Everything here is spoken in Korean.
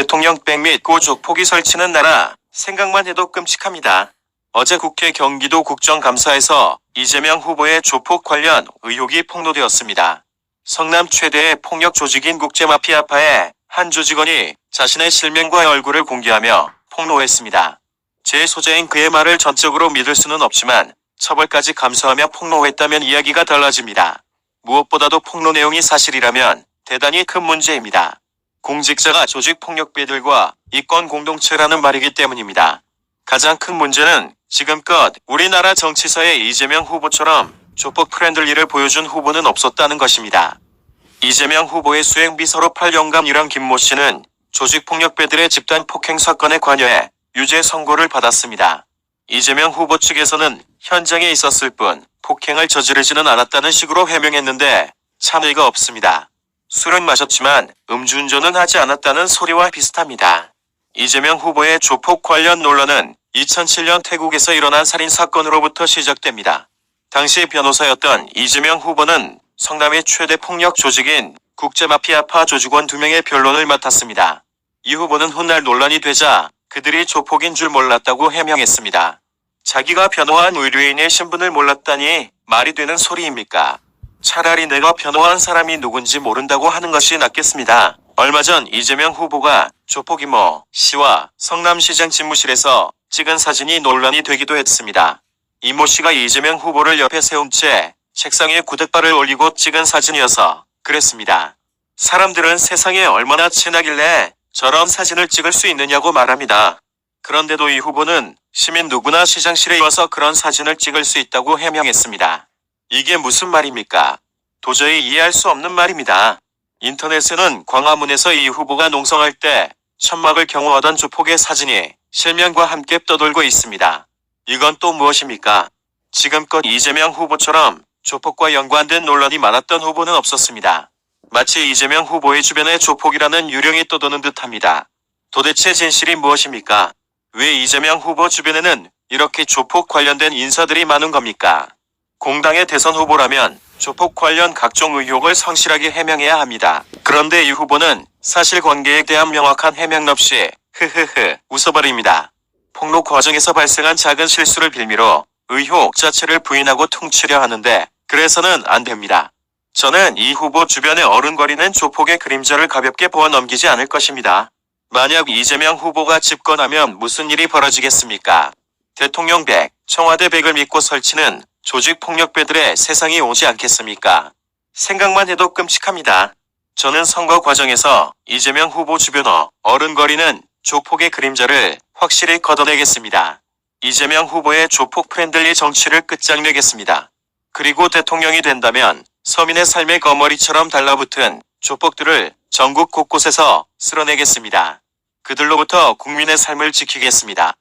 대통령백 및 고조폭이 설치는 나라, 생각만 해도 끔찍합니다. 어제 국회 경기도 국정감사에서 이재명 후보의 조폭 관련 의혹이 폭로되었습니다. 성남 최대의 폭력 조직인 국제마피아파의 한 조직원이 자신의 실명과 얼굴을 공개하며 폭로했습니다. 제 소재인 그의 말을 전적으로 믿을 수는 없지만 처벌까지 감수하며 폭로했다면 이야기가 달라집니다. 무엇보다도 폭로 내용이 사실이라면 대단히 큰 문제입니다. 공직자가 조직폭력배들과 이권 공동체라는 말이기 때문입니다. 가장 큰 문제는 지금껏 우리나라 정치사에 이재명 후보처럼 조폭 프렌들리를 보여준 후보는 없었다는 것입니다. 이재명 후보의 수행비서로 8년간 일한 김모 씨는 조직폭력배들의 집단 폭행 사건에 관여해 유죄 선고를 받았습니다. 이재명 후보 측에서는 현장에 있었을 뿐 폭행을 저지르지는 않았다는 식으로 해명했는데 참 의의가 없습니다. 술은 마셨지만 음주운전은 하지 않았다는 소리와 비슷합니다. 이재명 후보의 조폭 관련 논란은 2007년 태국에서 일어난 살인사건으로부터 시작됩니다. 당시 변호사였던 이재명 후보는 성남의 최대 폭력 조직인 국제마피아파 조직원 2명의 변론을 맡았습니다. 이 후보는 훗날 논란이 되자 그들이 조폭인 줄 몰랐다고 해명했습니다. 자기가 변호한 의뢰인의 신분을 몰랐다니 말이 되는 소리입니까? 차라리 내가 변호한 사람이 누군지 모른다고 하는 것이 낫겠습니다. 얼마 전 이재명 후보가 조폭 이모 씨와 성남시장 집무실에서 찍은 사진이 논란이 되기도 했습니다. 이모 씨가 이재명 후보를 옆에 세운 채 책상에 구둣발을 올리고 찍은 사진이어서 그랬습니다. 사람들은 세상에 얼마나 친하길래 저런 사진을 찍을 수 있느냐고 말합니다. 그런데도 이 후보는 시민 누구나 시장실에 와서 그런 사진을 찍을 수 있다고 해명했습니다. 이게 무슨 말입니까? 도저히 이해할 수 없는 말입니다. 인터넷에는 광화문에서 이 후보가 농성할 때 천막을 경호하던 조폭의 사진이 실명과 함께 떠돌고 있습니다. 이건 또 무엇입니까? 지금껏 이재명 후보처럼 조폭과 연관된 논란이 많았던 후보는 없었습니다. 마치 이재명 후보의 주변에 조폭이라는 유령이 떠도는 듯합니다. 도대체 진실이 무엇입니까? 왜 이재명 후보 주변에는 이렇게 조폭 관련된 인사들이 많은 겁니까? 공당의 대선 후보라면 조폭 관련 각종 의혹을 성실하게 해명해야 합니다. 그런데 이 후보는 사실관계에 대한 명확한 해명 없이 흐흐흐 웃어버립니다. 폭로 과정에서 발생한 작은 실수를 빌미로 의혹 자체를 부인하고 퉁치려 하는데 그래서는 안 됩니다. 저는 이 후보 주변에 어른거리는 조폭의 그림자를 가볍게 보아 넘기지 않을 것입니다. 만약 이재명 후보가 집권하면 무슨 일이 벌어지겠습니까? 대통령 100, 청와대 100을 믿고 설치는 조직폭력배들의 세상이 오지 않겠습니까? 생각만 해도 끔찍합니다. 저는 선거 과정에서 이재명 후보 주변 어른거리는 조폭의 그림자를 확실히 걷어내겠습니다. 이재명 후보의 조폭 프렌들리 정치를 끝장내겠습니다. 그리고 대통령이 된다면 서민의 삶의 거머리처럼 달라붙은 조폭들을 전국 곳곳에서 쓸어내겠습니다. 그들로부터 국민의 삶을 지키겠습니다.